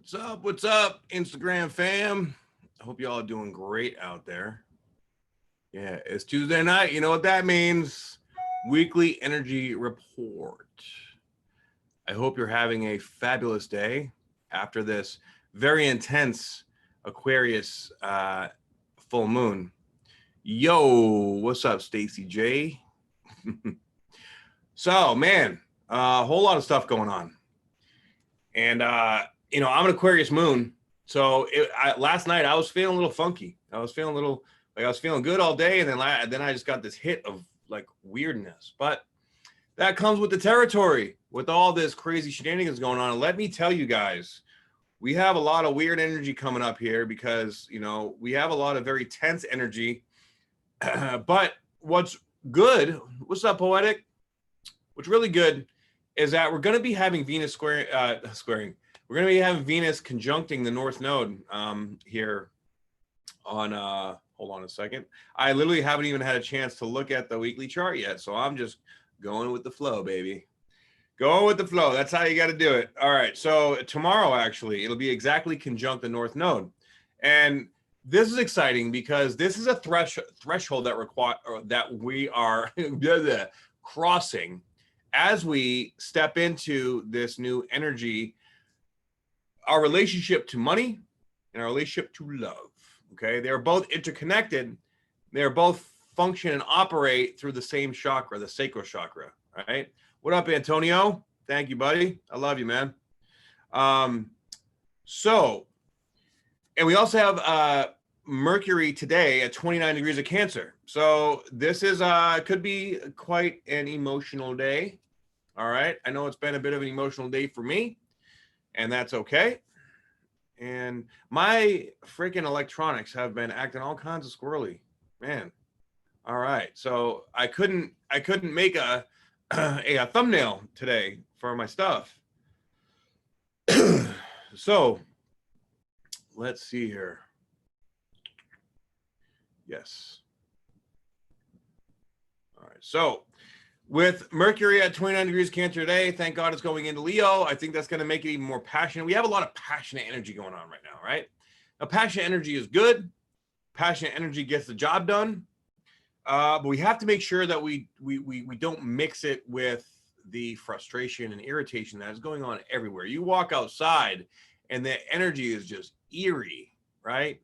What's up? What's up, Instagram fam? I hope y'all are doing great out there. Yeah, it's Tuesday night. You know what that means? Weekly energy report. I hope you're having a fabulous day after this very intense Aquarius full moon. Yo, what's up, Stacy J? So, man, a whole lot of stuff going on. And, I'm an Aquarius moon. So last night I was feeling a little funky. I was feeling good all day. And then I just got this hit of like weirdness. But that comes with the territory, with all this crazy shenanigans going on. And let me tell you guys, we have a lot of weird energy coming up here because, we have a lot of very tense energy. But what's good, what's up, Poetic? What's really good is that we're going to be having Venus squaring. We're going to be having Venus conjuncting the North Node here on, hold on a second. I literally haven't even had a chance to look at the weekly chart yet. So I'm just going with the flow, baby. Going with the flow. That's how you got to do it. All right. So tomorrow, actually, it'll be exactly conjunct the North Node. And this is exciting because this is a threshold that we are crossing as we step into this new energy, our relationship to money and our relationship to love. Okay, they're both interconnected. They're both function and operate through the same chakra, the sacral chakra. Right? What up, Antonio? Thank you, buddy. I love you, man. And we also have Mercury today at 29 degrees of Cancer. So this is could be quite an emotional day. All right. I know it's been a bit of an emotional day for me, and that's okay. And my freaking electronics have been acting all kinds of squirrely, man. All right. So I couldn't make a thumbnail today for my stuff. So let's see here. Yes. All right. So with Mercury at 29 degrees Cancer today, thank God it's going into Leo. I think that's going to make it even more passionate. We have a lot of passionate energy going on right now, right? Now, passionate energy is good. Passionate energy gets the job done. But we have to make sure that we don't mix it with the frustration and irritation that is going on everywhere. You walk outside and the energy is just eerie, right?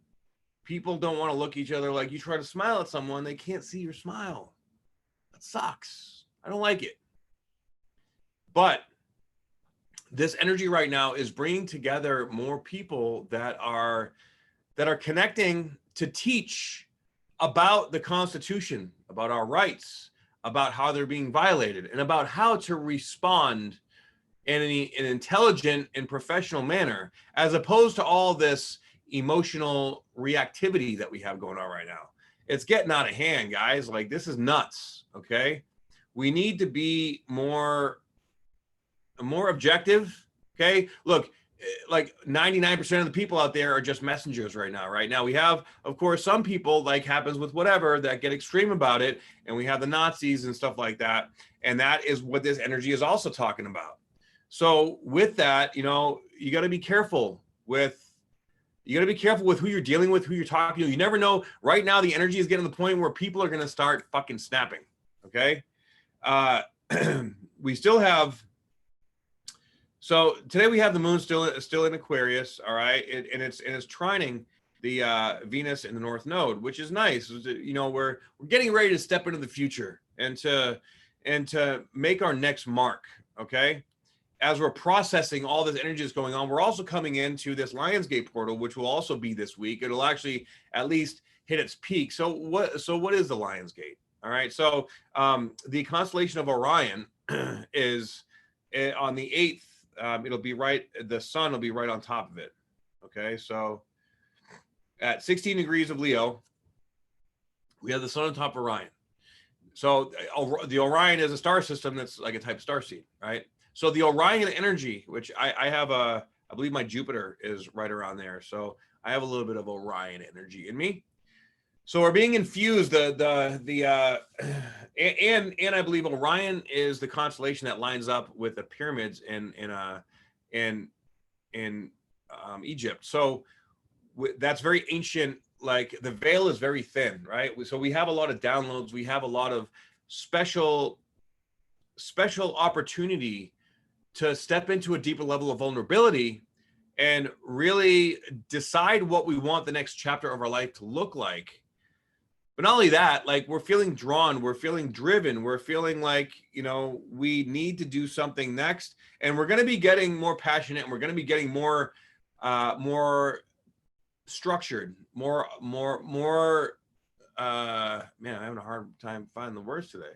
People don't want to look at each other. Like, you try to smile at someone, they can't see your smile. That sucks. I don't like it. But this energy right now is bringing together more people that are connecting to teach about the Constitution, about our rights, about how they're being violated, and about how to respond in an intelligent and professional manner, as opposed to all this emotional reactivity that we have going on right now. It's getting out of hand, guys. Like, this is nuts, okay? We need to be more objective, okay? Look, like 99% of the people out there are just messengers right now. Right now, we have, of course, some people, like happens with whatever, that get extreme about it, and we have the Nazis and stuff like that, and that is what this energy is also talking about. So with that, you got to be careful with. You got to be careful with who you're dealing with, who you're talking to. You never know. Right now, the energy is getting to the point where people are going to start fucking snapping. Okay. We still have. So today we have the moon still in Aquarius. All right. And it's trining the Venus in the North Node, which is nice. We're getting ready to step into the future and to make our next mark. Okay. As we're processing all this energy that's going on, we're also coming into this Lionsgate portal, which will also be this week. It'll actually at least hit its peak. So what is the Lionsgate? All right. So the constellation of Orion is on the 8th. It'll be the sun will be right on top of it. Okay. So at 16 degrees of Leo, we have the sun on top of Orion. So the Orion is a star system that's like a type of starseed, right? So the Orion energy, which I have I believe my Jupiter is right around there. So I have a little bit of Orion energy in me. So we're being infused and I believe Orion is the constellation that lines up with the pyramids in Egypt. So that's very ancient. Like the veil is very thin, right? So we have a lot of downloads. We have a lot of special opportunity to step into a deeper level of vulnerability and really decide what we want the next chapter of our life to look like. But not only that, like we're feeling drawn, we're feeling driven, we're feeling like, you know, we need to do something next, and we're going to be getting more passionate, and we're going to be getting more structured, more man, I'm having a hard time finding the words today.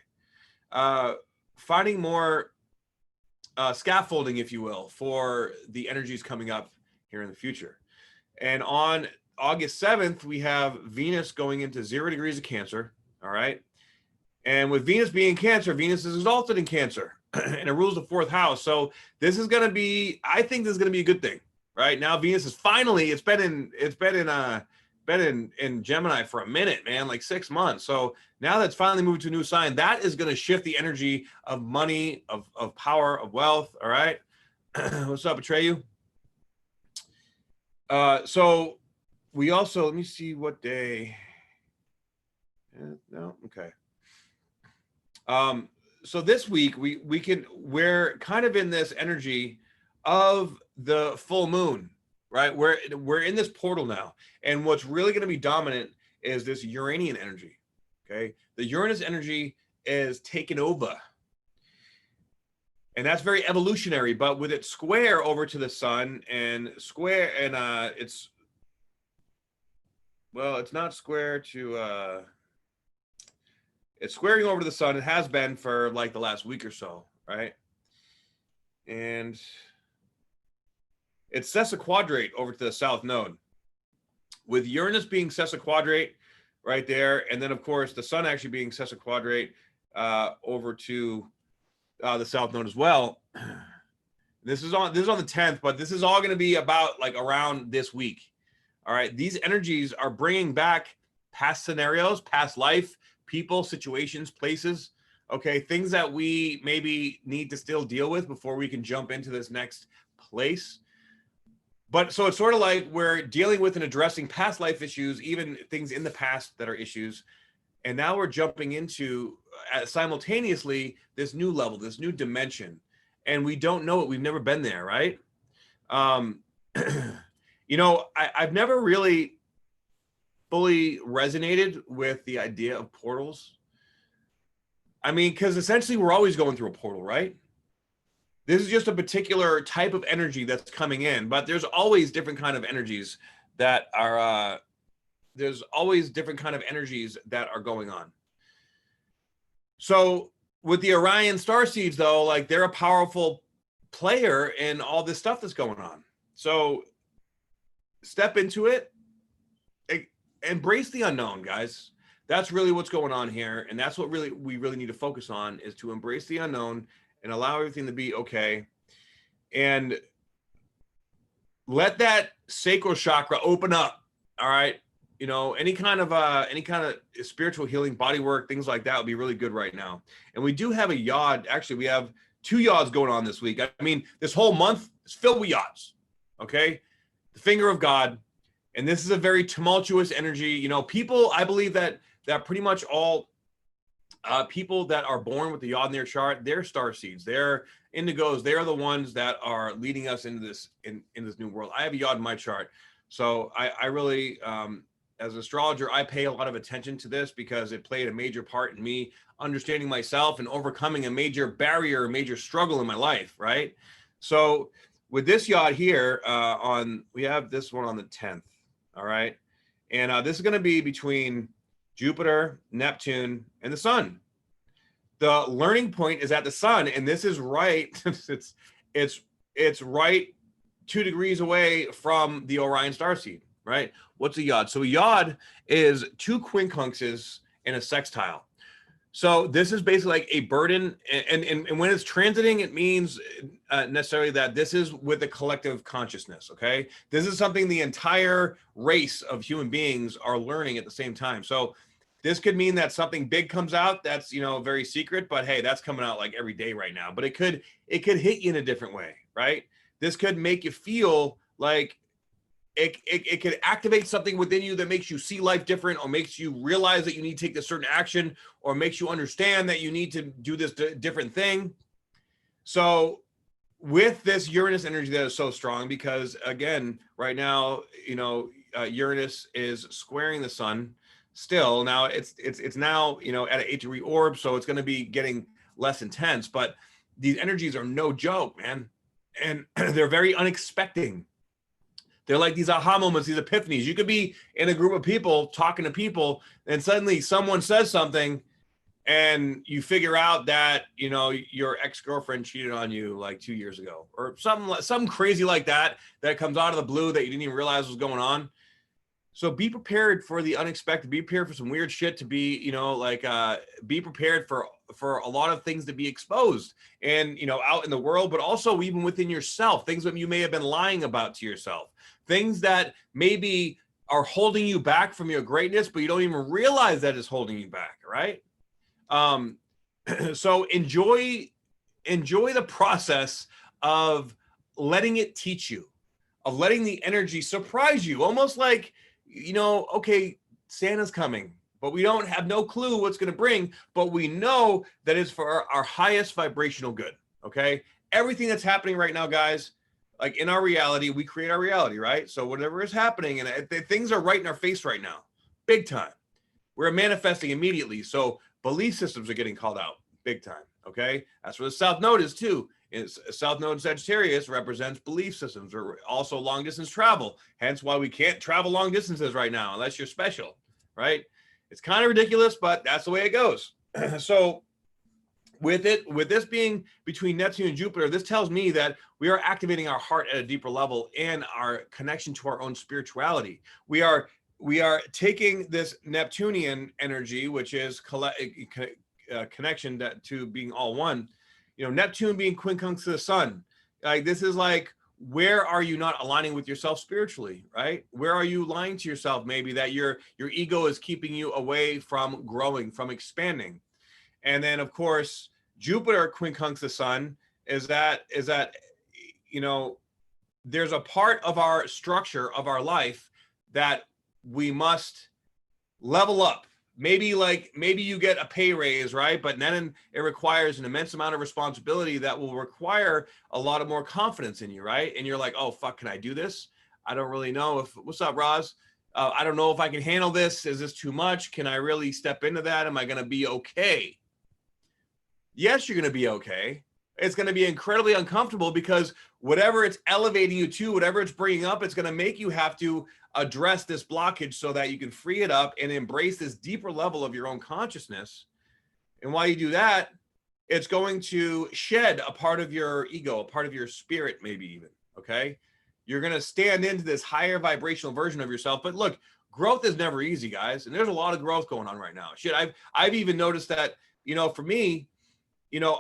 Finding more scaffolding, if you will, for the energies coming up here in the future. And on August 7th, we have Venus going into 0 degrees of Cancer. All right. And with Venus being Cancer, Venus is exalted in Cancer and it rules the 4th house. So this is going to be, I think this is going to be a good thing. Right now, Venus is finally, it's been in Gemini for a minute, man, like 6 months. So now that's finally moved to a new sign, that is going to shift the energy of money, of power, of wealth. All right. What's up, Atreyu? So we also, let me see what day. No, okay. So this week we're kind of in this energy of the full moon, right? We're in this portal now, and what's really going to be dominant is this Uranian energy. Okay, the Uranus energy is taken over, and that's very evolutionary. But with it square over to the sun and square, and it's not square to it's squaring over to the sun. It has been for like the last week or so, right? And it's sesquiquadrate over to the south node, with Uranus being sesquiquadrate right there, and then of course the sun actually being sesquiquadrate over to the south node as well. This is on the 10th, but this is all going to be about like around this week. All right, these energies are bringing back past scenarios, past life, people, situations, places. Okay, things that we maybe need to still deal with before we can jump into this next place. But so it's sort of like we're dealing with and addressing past life issues, even things in the past that are issues. And now we're jumping into simultaneously this new level, this new dimension. And we don't know it. We've never been there, right? You know, I've never really fully resonated with the idea of portals. I mean, because essentially we're always going through a portal, right? This is just a particular type of energy that's coming in, but there's always different kind of energies that are going on. So with the Orion star seeds, though, like they're a powerful player in all this stuff that's going on. So step into it, embrace the unknown, guys. That's really what's going on here, and that's what we really need to focus on, is to embrace the unknown and allow everything to be okay, and let that sacral chakra open up. All right, you know, any kind of spiritual healing, body work, things like that would be really good right now. And we do have a yod. Actually, we have 2 yods going on this week. I mean, this whole month is filled with yods. Okay, the finger of God, and this is a very tumultuous energy. You know, people, I believe that pretty much all people that are born with the yod in their chart, they're star seeds, they're indigos, they're the ones that are leading us into this in this new world. I have a yod in my chart, so I really as an astrologer, I pay a lot of attention to this because it played a major part in me understanding myself and overcoming a major barrier, a major struggle in my life, right? So with this yod here, we have this one on the 10th, all right? And this is going to be between Jupiter, Neptune, and the sun. The learning point is at the sun, and this is right. it's right 2 degrees away from the Orion starseed, right? What's a yod? So a yod is 2 quincunxes and a sextile. So this is basically like a burden, and when it's transiting, it means necessarily that this is with the collective consciousness, okay? This is something the entire race of human beings are learning at the same time. So this could mean that something big comes out that's, you know, very secret, but hey, that's coming out like every day right now. But it could hit you in a different way, right? This could make you feel like it can activate something within you that makes you see life different, or makes you realize that you need to take this certain action, or makes you understand that you need to do this different thing. So with this Uranus energy that is so strong, because again, right now, Uranus is squaring the sun still. Now it's now, at an 8-degree orb, so it's going to be getting less intense, but these energies are no joke, man. And they're very unexpected. They're like these aha moments, these epiphanies. You could be in a group of people talking to people, and suddenly someone says something, and you figure out that, your ex-girlfriend cheated on you like 2 years ago, or something crazy like that comes out of the blue that you didn't even realize was going on. So be prepared for the unexpected. Be prepared for some weird shit to be, be prepared for a lot of things to be exposed, and, out in the world, but also even within yourself, things that you may have been lying about to yourself, things that maybe are holding you back from your greatness, but you don't even realize that is holding you back, right? So enjoy the process of letting it teach you, of letting the energy surprise you, almost like, okay, Santa's coming, but we don't have no clue what's going to bring, but we know that it's for our highest vibrational good. Okay. Everything that's happening right now, guys, like in our reality, we create our reality, right? So whatever is happening, and things are right in our face right now, big time. We're manifesting immediately. So belief systems are getting called out big time. Okay. That's where the South Node is too. South Node in Sagittarius represents belief systems, or also long distance travel. Hence why we can't travel long distances right now unless you're special, right? It's kind of ridiculous, but that's the way it goes. So with this being between Neptune and Jupiter, this tells me that we are activating our heart at a deeper level and our connection to our own spirituality. We are taking this Neptunian energy, which is connection to being all one. Neptune being quincunx to the sun. Like, this is like, where are you not aligning with yourself spiritually, right? Where are you lying to yourself, maybe, that your ego is keeping you away from growing, from expanding? And then, of course, Jupiter quincunx the sun is that there's a part of our structure of our life that we must level up. Maybe you get a pay raise, right? But then it requires an immense amount of responsibility that will require a lot of more confidence in you, right? And you're like, oh, fuck, can I do this? I don't really know what's up, Roz? I don't know if I can handle this. Is this too much? Can I really step into that? Am I going to be okay? Yes, you're going to be okay. It's going to be incredibly uncomfortable, because whatever it's elevating you to, whatever it's bringing up, it's going to make you have to address this blockage so that you can free it up and embrace this deeper level of your own consciousness. And while you do that, it's going to shed a part of your ego, a part of your spirit, maybe even, okay? You're going to stand into this higher vibrational version of yourself. But look, growth is never easy, guys. And there's a lot of growth going on right now. Shit, I've even noticed that, for me,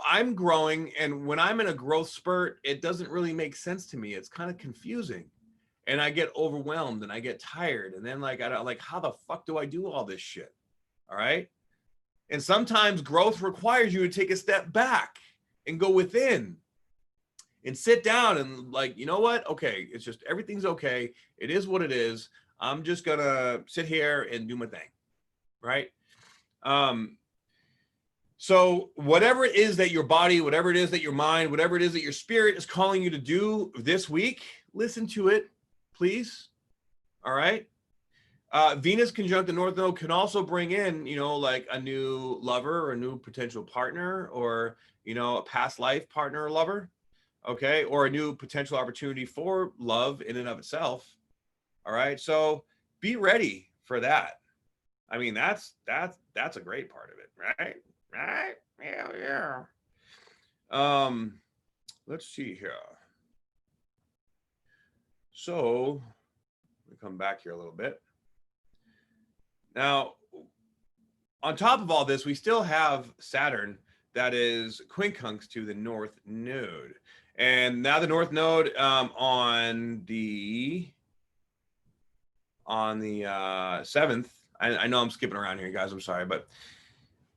I'm growing, and when I'm in a growth spurt, it doesn't really make sense to me. It's kind of confusing, and I get overwhelmed and I get tired. And then how the fuck do I do all this shit? All right. And sometimes growth requires you to take a step back and go within and sit down and you know what? Okay. It's just, everything's okay. It is what it is. I'm just going to sit here and do my thing. Right. So whatever it is that your body, whatever it is that your mind, whatever it is that your spirit is calling you to do this week, listen to it, please. All right. Venus conjunct the North Node can also bring in, like a new lover or a new potential partner, or, a past life partner or lover. Okay. Or a new potential opportunity for love in and of itself. All right. So be ready for that. I mean, that's a great part of it, right? Right? Yeah. Let's see here. So let me come back here a little bit. Now, on top of all this, we still have Saturn that is quincunx to the North Node. And now the North Node on the 7th, I know I'm skipping around here, guys, I'm sorry, but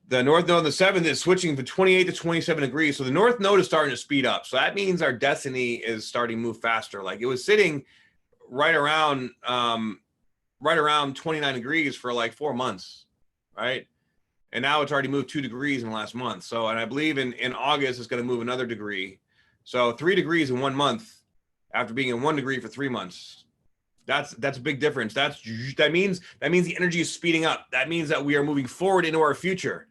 the North Node on the 7th is switching from 28 to 27 degrees. So the North Node is starting to speed up. So that means our destiny is starting to move faster. Like, it was sitting right around 29 degrees for like 4 months, right? And now it's already moved 2 degrees in the last month. So, and I believe in August it's going to move another degree. So 3 degrees in 1 month after being in 1 degree for 3 months. That's a big difference. That means the energy is speeding up. That means that we are moving forward into our future.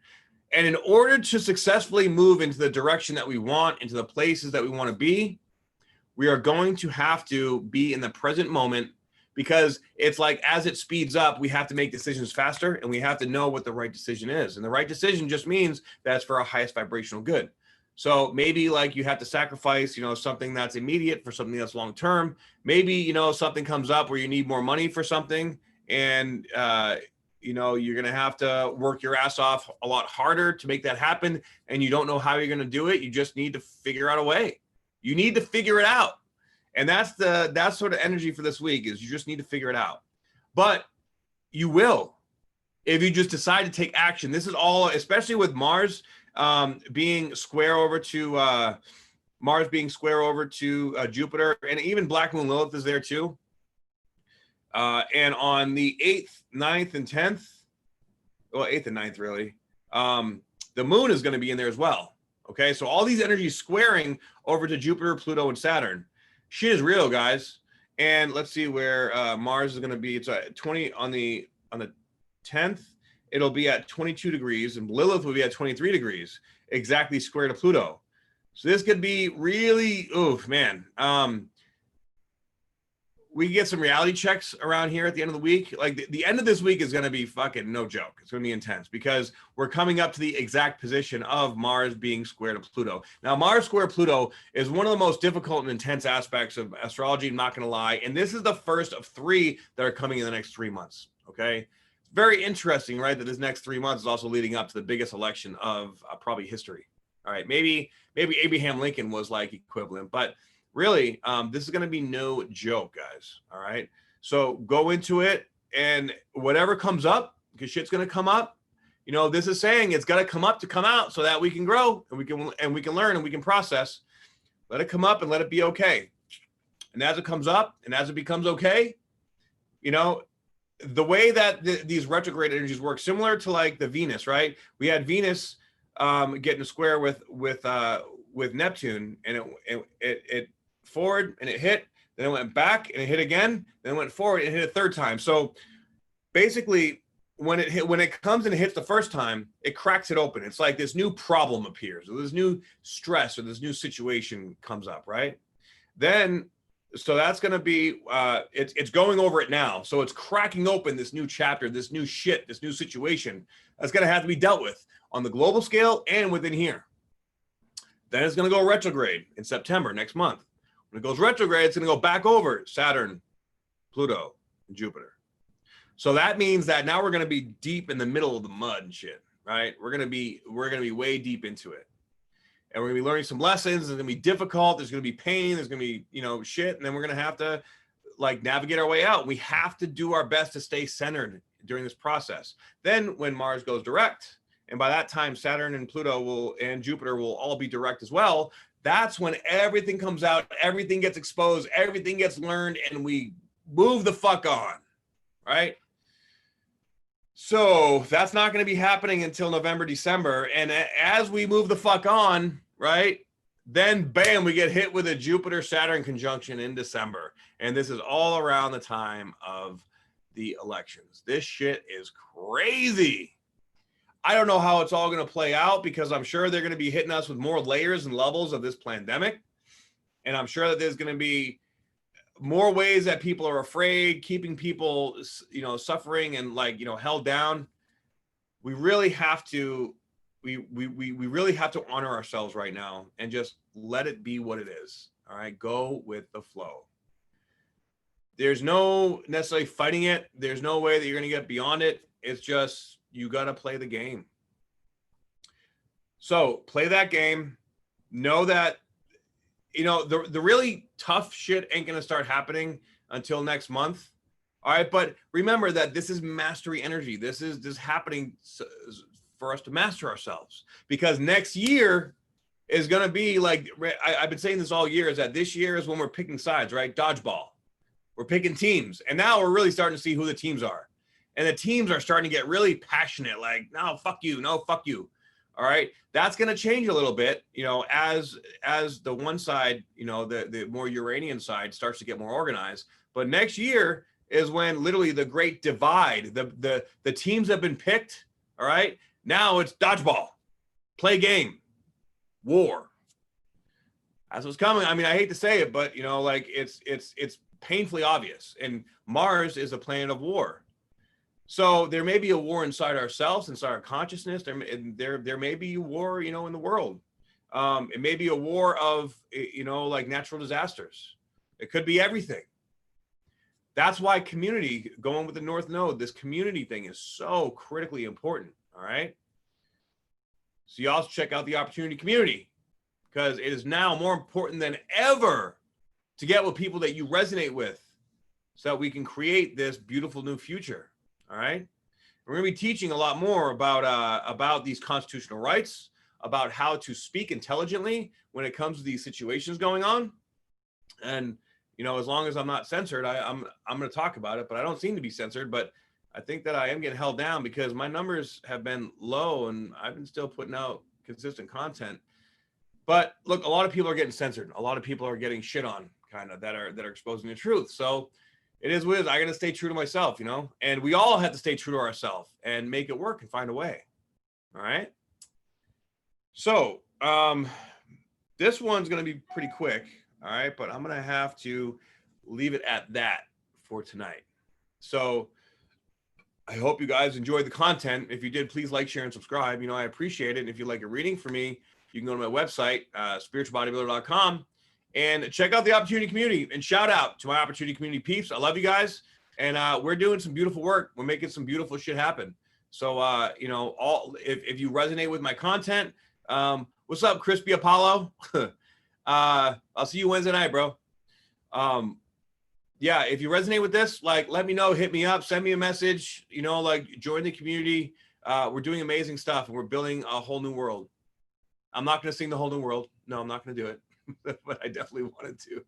And in order to successfully move into the direction that we want, into the places that we want to be, we are going to have to be in the present moment, because it's like as it speeds up, we have to make decisions faster, and we have to know what the right decision is. And the right decision just means that's for our highest vibrational good. So maybe like you have to sacrifice, something that's immediate for something that's long term. Maybe, something comes up where you need more money for something, and you're going to have to work your ass off a lot harder to make that happen. And you don't know how you're going to do it. You just need to figure out a way. You need to figure it out. And that's sort of energy for this week, is you just need to figure it out. But you will, if you just decide to take action. This is all, especially with Mars being square over to Jupiter, and even Black Moon Lilith is there too. And on the 8th, 9th, and 10th, well, 8th and 9th really, the moon is going to be in there as well. Okay, so all these energies squaring over to Jupiter, Pluto, and Saturn. Shit is real, guys. And let's see where Mars is going to be. It's at 20 on the 10th. It'll be at 22 degrees, and Lilith will be at 23 degrees, exactly square to Pluto. So this could be really, oof, man. We can get some reality checks around here at the end of the week. Like the end of this week is going to be fucking no joke. It's going to be intense, because we're coming up to the exact position of Mars being square to Pluto. Now, Mars square Pluto is one of the most difficult and intense aspects of astrology, I'm not going to lie. And this is the first of 3 that are coming in the next 3 months. Okay. Very interesting, right? That this next 3 months is also leading up to the biggest election of probably history. All right. Maybe Abraham Lincoln was like equivalent, but really, this is going to be no joke, guys. All right. So go into it, and whatever comes up, because shit's going to come up. This is saying it's got to come up to come out, so that we can grow and we can learn and we can process. Let it come up and let it be okay. And as it comes up and as it becomes okay, the way that these retrograde energies work, similar to like the Venus, right? We had Venus getting a square with Neptune, and it forward and it hit, then it went back and it hit again, then it went forward and it hit a third time. So basically, when it comes and it hits the first time, it cracks it open. It's like this new problem appears, or this new stress, or this new situation comes up, right? Then, so that's going to be, it's going over it now. So it's cracking open this new chapter, this new shit, this new situation that's going to have to be dealt with on the global scale and within here. Then it's going to go retrograde in September next month. When it goes retrograde, it's going to go back over Saturn, Pluto, and Jupiter. So that means that now we're going to be deep in the middle of the mud and shit, right? We're going to be way deep into it. And we're going to be learning some lessons. It's going to be difficult. There's going to be pain. There's going to be, shit. And then we're going to have to like navigate our way out. We have to do our best to stay centered during this process. Then when Mars goes direct, and by that time, Saturn and Pluto and Jupiter will all be direct as well. That's when everything comes out, everything gets exposed, everything gets learned, and we move the fuck on, right? So that's not going to be happening until November, December. And as we move the fuck on, right, then bam, we get hit with a Jupiter-Saturn conjunction in December. And this is all around the time of the elections. This shit is crazy. I don't know how it's all going to play out, because I'm sure they're going to be hitting us with more layers and levels of this pandemic. And I'm sure that there's going to be more ways that people are afraid, keeping people, suffering and like, held down. We really have to, we really have to honor ourselves right now and just let it be what it is. All right. Go with the flow. There's no necessarily fighting it. There's no way that you're going to get beyond it. It's just, you got to play the game. So play that game. Know that, the really tough shit ain't going to start happening until next month. All right. But remember that this is mastery energy. This is happening for us to master ourselves, because next year is going to be like, I've been saying this all year, is that this year is when we're picking sides, right? Dodgeball. We're picking teams. And now we're really starting to see who the teams are. And the teams are starting to get really passionate, like, no, fuck you, no, fuck you. All right. That's going to change a little bit, you know, as the one side, you know, the more Uranian side starts to get more organized. But next year is when literally the great divide, the teams have been picked. All right. Now it's dodgeball, play game, war. That's what's coming. I mean, I hate to say it, but, you know, like it's painfully obvious. And Mars is a planet of war. So there may be a war inside ourselves, inside our consciousness. There may be a war, you know, in the world. It may be a war of, you know, like natural disasters. It could be everything. That's why community, going with the North Node, this community thing is so critically important. All right. So you also check out the opportunity community, because it is now more important than ever to get with people that you resonate with so that we can create this beautiful new future. All right. We're going to be teaching a lot more about these constitutional rights, about how to speak intelligently when it comes to these situations going on. And, you know, as long as I'm not censored, I'm going to talk about it, but I don't seem to be censored. But I think that I am getting held down because my numbers have been low and I've been still putting out consistent content. But look, a lot of people are getting censored. A lot of people are getting shit on, kind of, that are exposing the truth. So it is what it is. I got to stay true to myself, you know, and we all have to stay true to ourselves and make it work and find a way. All right. So this one's going to be pretty quick. All right. But I'm going to have to leave it at that for tonight. So I hope you guys enjoyed the content. If you did, please like, share, and subscribe. You know, I appreciate it. And if you like a reading for me, you can go to my website, spiritualbodybuilder.com. and check out the opportunity community, and shout out to my opportunity community peeps. I love you guys. And we're doing some beautiful work. We're making some beautiful shit happen. So, you know, if you resonate with my content, what's up, Crispy Apollo? I'll see you Wednesday night, bro. Yeah, if you resonate with this, like, let me know, hit me up, send me a message, you know, like, join the community. We're doing amazing stuff and we're building a whole new world. I'm not going to sing the whole new world. No, I'm not going to do it. But I definitely wanted to.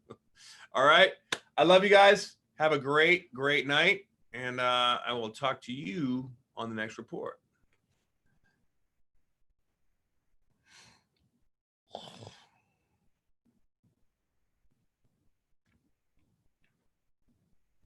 All right. I love you guys. Have a great, great night. And I will talk to you on the next report.